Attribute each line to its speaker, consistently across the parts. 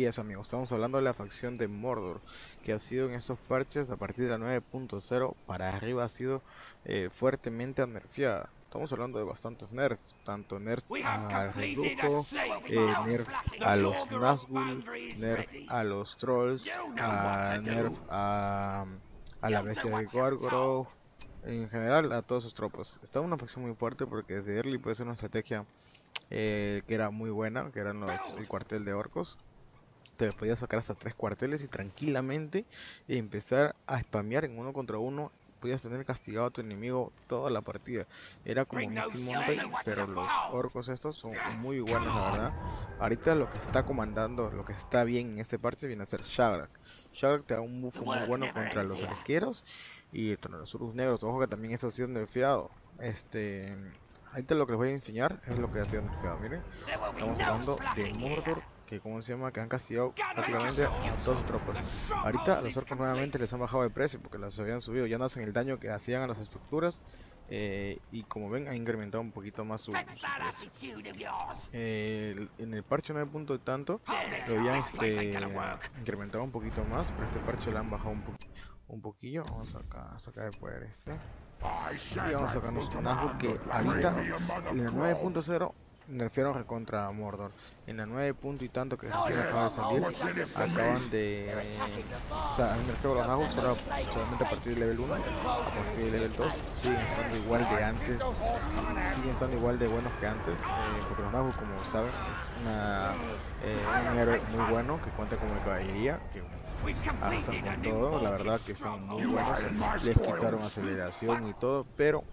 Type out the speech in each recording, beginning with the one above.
Speaker 1: Así es, amigos, estamos hablando de la facción de Mordor, que ha sido en estos parches a partir de la 9.0 para arriba ha sido fuertemente nerfeada. Estamos hablando de bastantes nerfs, tanto nerfs al rebrujo, nerf a los Nazgûl, nerf a los trolls, nerf a la bestia de Gorgoroth, en general a todas sus tropas. Está una facción muy fuerte porque desde early puede ser una estrategia que era muy buena, que eran el cuartel de orcos. Te podías sacar hasta 3 cuarteles y tranquilamente empezar a spamear en uno contra uno. Podías tener castigado a tu enemigo toda la partida. Era como Misty Mountain, pero los orcos estos son muy buenos, la verdad. Ahorita lo que está comandando, lo que está bien en este parche viene a ser Shagrak. Shagrak te da un buff muy bueno contra los arqueros y contra los urus negros. Ojo que también esto ha sido nerfeado. Ahorita lo que les voy a enseñar es lo que ha sido nerfeado. Miren, estamos hablando de Mordor, que como se llama, que han castigado prácticamente a todas sus tropas. Ahorita a los orcos nuevamente les han bajado de precio porque los habían subido, ya no hacen el daño que hacían a las estructuras, y como ven han incrementado un poquito más su precio. En el parche 9 punto y tanto lo habían incrementado un poquito más, pero este parche le han bajado un poquillo. Vamos a sacar de poder y vamos a sacarnos un Nazgûl que ahorita en el 9.0 nerfearon recontra Mordor. En la 9 punto y tanto que recién acaba de salir, acaban de... o sea, han nerfeado los Nazgûl solamente a partir del level 1, a partir del level 2 siguen estando igual de antes, siguen estando igual de buenos que antes, porque los Nazgûl, como saben, es un héroe muy bueno que cuenta como caballería, que arrasan con todo. La verdad que están muy buenos, les quitaron aceleración y todo, pero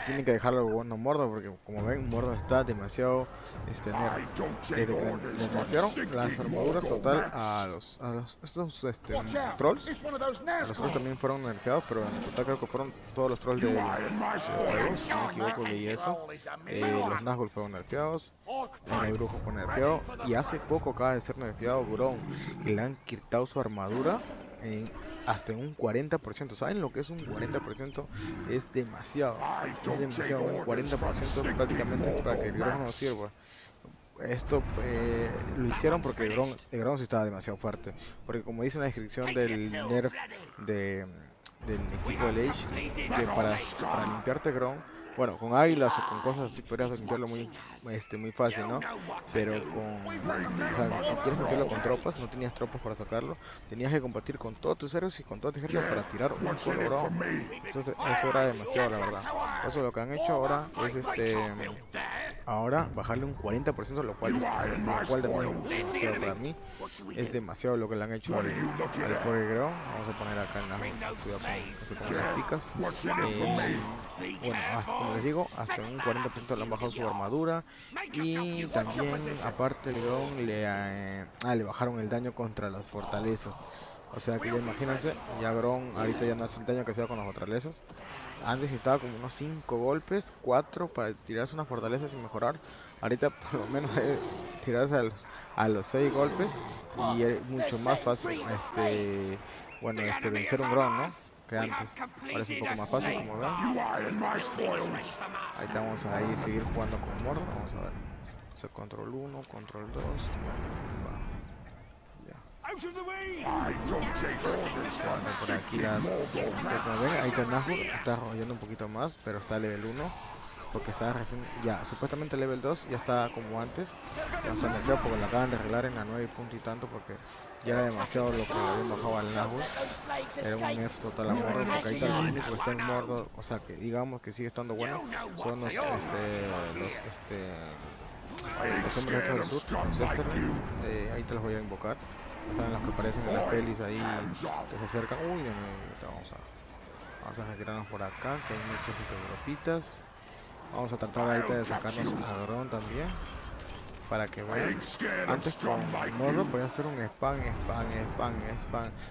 Speaker 1: tienen que dejarlo bueno Mordor, porque como ven Mordor está demasiado le nerfearon las armaduras total a estos trolls. A los trolls también fueron nerfeados, pero en total creo que fueron todos los trolls de juego, si no me equivoco leí eso. Los Nazgûl fueron nerfeados, el brujo fue nerfeado, y hace poco acaba de ser nerfeado Grón, y le han quitado su armadura hasta en un 40%. ¿Saben lo que es un 40%? Es demasiado. Es demasiado. Un 40% prácticamente para que el Grón no sirva. Esto lo hicieron porque el Grón sí estaba demasiado fuerte. Porque como dice en la descripción del nerf del equipo de Age, que para limpiarte Grón, bueno, con águilas o con cosas así podrías limpiarlo muy fácil, ¿no? Pero o sea, si quieres limpiarlo con tropas, no tenías tropas para sacarlo, tenías que combatir con todos tus héroes y con toda tu ejército para tirar un solo Grón. Entonces eso era demasiado, la verdad. Por eso lo que han hecho ahora es ahora bajarle un 40%, lo cual también es demasiado para mí. Es demasiado lo que le han hecho al pobre Grón. Vamos a poner acá en la cuidado con se pongan las picas. Bueno, como les digo, hasta un 40% le han bajado su armadura, y también aparte el Grón le bajaron el daño contra las fortalezas. O sea que ya imagínense, ya Grón ahorita ya no hace el daño que hacía con las fortalezas. Antes necesitaba como unos 5 golpes, 4 para tirarse una fortaleza sin mejorar. Ahorita por lo menos tirarse a los 6 golpes, y es mucho más fácil vencer un Grón, ¿no? Que antes. Ahora es un poco más fácil, como ven. Ahí estamos a seguir jugando con Mordor. Vamos a ver. Vamos a control 1, control 2. Por aquí como ven, ahí está Nazgûl, está rollando un poquito más, pero está a level 1. Porque está ya, supuestamente level 2 ya está como antes. Vamos a nerfear porque lo acaban de arreglar en la 9 punto y tanto, porque ya era demasiado lo que habían bajado al Nazgûl. Era un nerf total a Mordor, porque ahí está el único que está en Mordor, o sea que digamos que sigue estando bueno, son los hombres estos del sur, los Esterling. Ahí te los voy a invocar. Saben los que aparecen en las pelis ahí, que se acercan. Uy, vamos a retirarnos por acá, que hay muchas tropitas. Vamos a tratar ahorita de sacarnos a Grón también, para que vean. Antes con Mordor podías hacer un spam,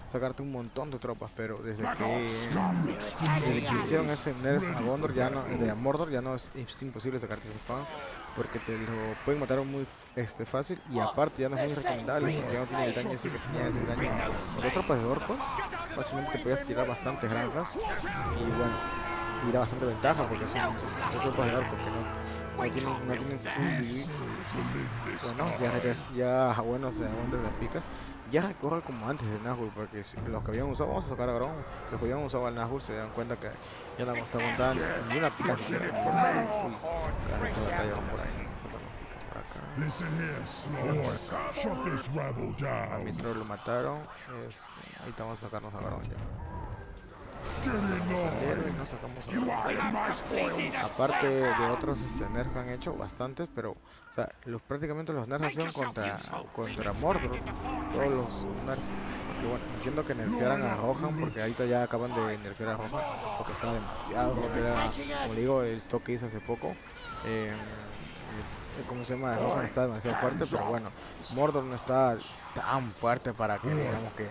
Speaker 1: sacarte un montón de tropas, pero desde que hicieron ese nerf a Gondor, de Mordor, ya no es imposible sacarte ese spam, porque te lo pueden matar muy fácil, y aparte ya no es muy recomendable, porque ya no tiene el daño ese que tenía ese daño. Con las tropas de orcos, fácilmente te podías tirar bastantes granjas, y bueno, y da bastante ventaja, porque son tropas de orcos que no tienen un Bueno, bueno, se aguanta las picas. Ya recorre como antes de Nahul, porque los que habían usado, vamos a sacar a Grom, los que habían usado al Nahul se dan cuenta que ya no está aguantando ni una pica siquiera. Uy, carrito de batalla van por ahí, vamos a sacar las picas por acá. A Mitro lo mataron, ahorita vamos a sacarnos a Grom ya. Y nos sacamos a... Aparte de otros nerfs que han hecho, bastantes, pero o sea, prácticamente los nerfs hacían contra Mordor, todos los nerfs. Porque bueno, entiendo que nerfearan a Rohan, porque ahorita ya acaban de nerfear a Rohan, porque está demasiado, como digo, el stock que hice hace poco. Como se llama, Rohan está demasiado fuerte, pero bueno, Mordor no está tan fuerte para que digamos que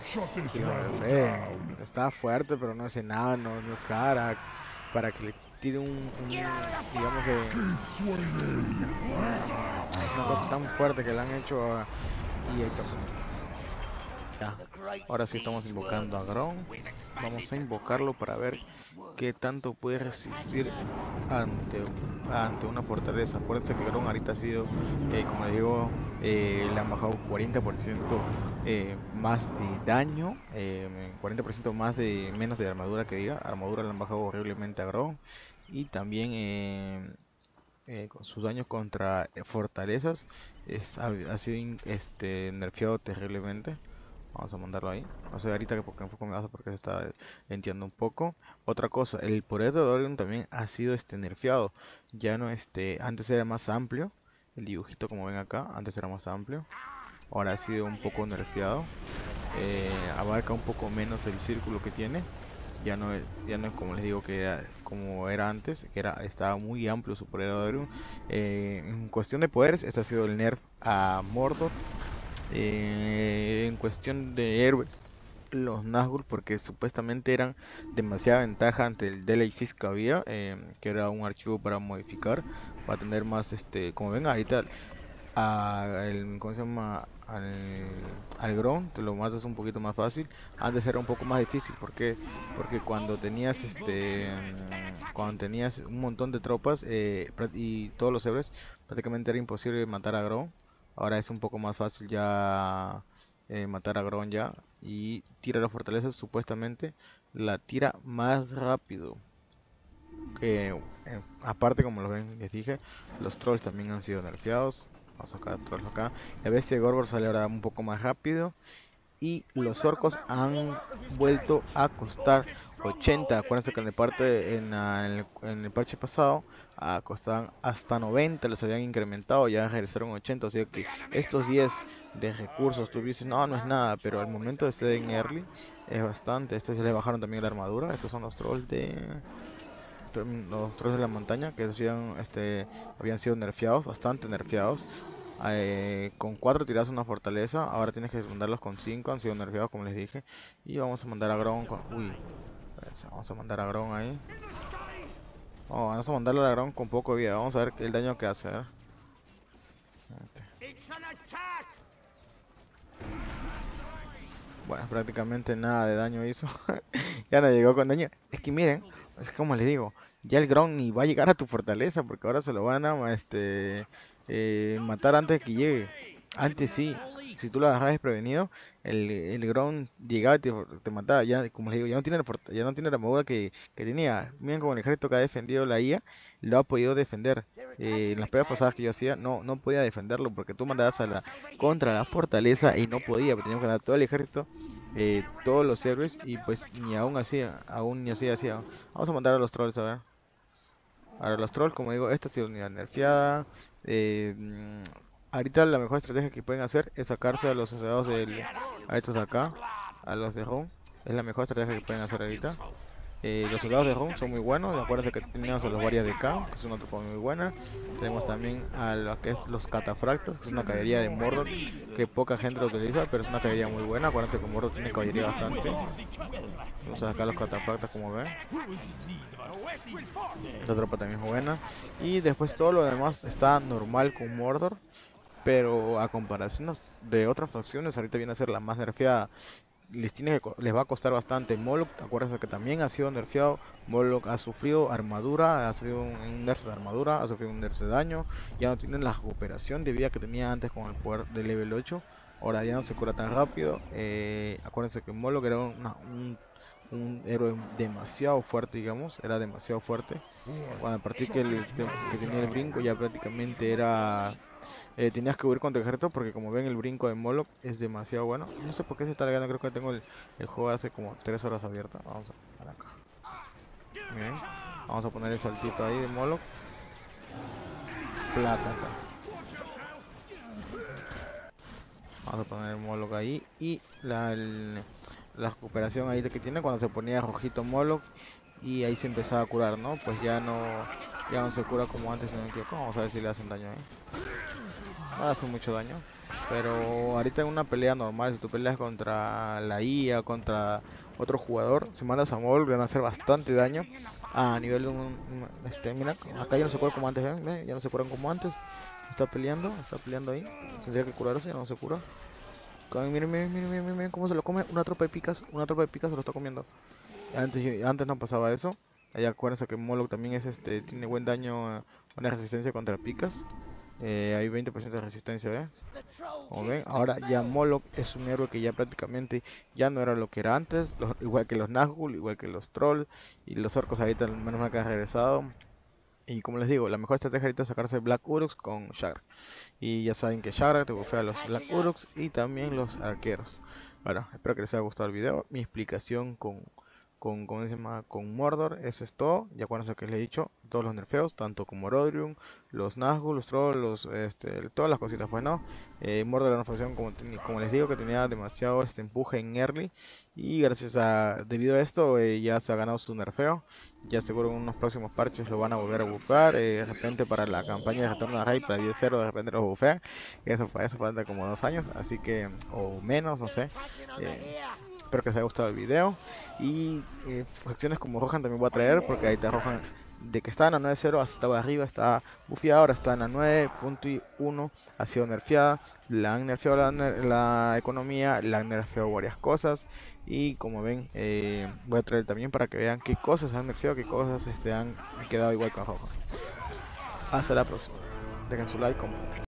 Speaker 1: lo nerfeen. Está fuerte, pero no es enano, no es cara para que le tire digamos, una cosa tan fuerte que le han hecho y ya. Ahora sí estamos invocando a Grom. Vamos a invocarlo para ver qué tanto puede resistir ante una fortaleza. Acuérdense que Grom ahorita ha sido, como les digo, le han bajado 40% más de daño, 40% más de menos de armadura, que diga. Armadura le han bajado horriblemente a Grom. Y también con sus daños contra fortalezas ha sido nerfeado terriblemente. Vamos a mandarlo ahí. No sé ahorita que porque enfoco me pasa porque se está entiendo un poco. Otra cosa, el poder de Dorian también ha sido nerfeado. Ya no antes era más amplio. El dibujito como ven acá, antes era más amplio. Ahora ha sido un poco nerfeado. Abarca un poco menos el círculo que tiene. Ya no es como les digo que era, como era antes, que estaba muy amplio su poder de Dorian. En cuestión de poderes, este ha sido el nerf a Mordor. En cuestión de héroes, los Nazgûl, porque supuestamente eran demasiada ventaja ante el Delay Fist que había, que era un archivo para modificar, para tener más, como ven ahorita, ¿cómo se llama? Al Grom te lo matas un poquito más fácil. Antes era un poco más difícil, porque cuando tenías un montón de tropas y todos los héroes, prácticamente era imposible matar a Grom. Ahora es un poco más fácil ya matar a Grom ya. Y tira las fortalezas, supuestamente la tira más rápido. Aparte, como lo ven, les dije, los trolls también han sido nerfeados. Vamos a sacar trolls acá. La bestia de Gorgor sale ahora un poco más rápido. Y los orcos han vuelto a costar 80. Acuérdense que en el parche pasado costaban hasta 90, les habían incrementado, ya regresaron 80. O sea que estos 10 de recursos, tú dices, no, no es nada, pero al momento de estar en early es bastante. Estos ya le bajaron también la armadura. Estos son los trolls de la montaña, que habían sido nerfeados, bastante nerfeados. Con 4 tiras una fortaleza, ahora tienes que mandarlos con 5, han sido nerfeados como les dije. Y vamos a mandar a Grom vamos a mandar a Grom ahí. Vamos a mandarle a Grom con poco de vida, vamos a ver el daño que hace. Bueno, prácticamente nada de daño hizo. Ya no llegó con daño. Es que miren, es como les digo, ya el Grom ni va a llegar a tu fortaleza, porque ahora se lo van a matar antes de que llegue. Antes sí, si tú lo dejas desprevenido, el Grom llegaba y te mataba. Ya, como les digo, ya no tiene la armadura que tenía. Miren como el ejército que ha defendido la IA, lo ha podido defender. En las peleas pasadas que yo hacía, no podía defenderlo, porque tú mandabas contra la fortaleza y no podía, porque teníamos que dar todo el ejército, todos los héroes, y pues ni aún así hacía. Vamos a mandar a los trolls, a ver. Ahora los trolls, como digo, esta ha sido unidad nerfeada. Ahorita la mejor estrategia que pueden hacer es sacarse a los asociados a estos de acá, a los de Home. Es la mejor estrategia que pueden hacer ahorita. Los soldados de Home son muy buenos. Acuérdense que tenemos a los varias de K, que es una tropa muy buena. Tenemos también a lo que es los catafractos, que es una caballería de Mordor que poca gente lo utiliza, pero es una caballería muy buena. Acuérdense que Mordor tiene caballería bastante. Vamos a sacar los catafractos, como ven. Esta tropa también es buena. Y después todo lo demás está normal con Mordor, pero a comparación de otras facciones, ahorita viene a ser la más nerfeada. les va a costar bastante. Moloch, acuérdense que también ha sido nerfeado. Moloch ha sufrido armadura, ha sufrido un nerf de armadura, ha sufrido un nerf de daño. Ya no tiene la recuperación de vida que tenía antes con el poder de level 8. Ahora ya no se cura tan rápido. Acuérdense que Moloch era un héroe demasiado fuerte, digamos, era demasiado fuerte. Bueno, a partir que tenía el brinco ya prácticamente era... tenías que huir contra el ejército porque como ven el brinco de Moloch es demasiado bueno. No sé por qué se está lagando, creo que tengo el juego hace como 3 horas abierto. Vamos a poner acá. Bien. Vamos a poner el saltito ahí de Moloch. Plata. Vamos a poner el Moloch ahí y la recuperación ahí de que tiene cuando se ponía rojito Moloch y ahí se empezaba a curar, ¿no? Pues ya no se cura como antes, si no me equivoco. Vamos a ver si le hacen daño ahí. No le hace mucho daño, pero ahorita en una pelea normal, si tú peleas contra la IA, contra otro jugador, si mandas a Moloch le van a hacer bastante daño a nivel de mira, acá ya no se cura como antes, ¿ven? ¿Ven? Ya no se curan como antes. Está peleando ahí. Tendría que curarse, ya no se cura. Miren cómo se lo come. Una tropa de picas se lo está comiendo. Antes no pasaba eso. Ahí acuérdense que Moloch también es tiene buen daño, buena resistencia contra picas. Hay 20% de resistencia, ¿ves? Como ven, ahora ya Moloch es un héroe que ya prácticamente ya no era lo que era antes. Igual que los Nazgûl, igual que los Trolls y los orcos ahorita menos mal que han regresado. Y como les digo, la mejor estrategia ahorita es sacarse Black Uruks con Shagg. Y ya saben que Shagg te bufea los Black Uruks y también los arqueros. Bueno, espero que les haya gustado el video. Mi explicación ¿cómo se llama? Con Mordor, eso es todo. Ya acuérdense que les he dicho, todos los nerfeos, tanto como Rodrium, los Nazgûl, los Trolls, todas las cositas. Bueno, Mordor era una facción como les digo que tenía demasiado empuje en early y debido a esto ya se ha ganado su nerfeo. Ya seguro en unos próximos parches lo van a volver a bufar. De repente para la campaña de retorno a Rey para 10-0 de repente lo bufean. Eso falta como 2 años, así que o menos, no sé. Espero que les haya gustado el video. Y facciones como Rohan también voy a traer, porque ahí está Rohan. De que estaba en la 9.0 hasta arriba, está bufeada, ahora está en la 9.1, ha sido nerfeada, la han nerfeado la economía, la han nerfeado varias cosas. Y como ven, voy a traer también para que vean qué cosas han nerfeado, qué cosas han quedado igual con Rohan. Hasta la próxima, dejen su like, comenten.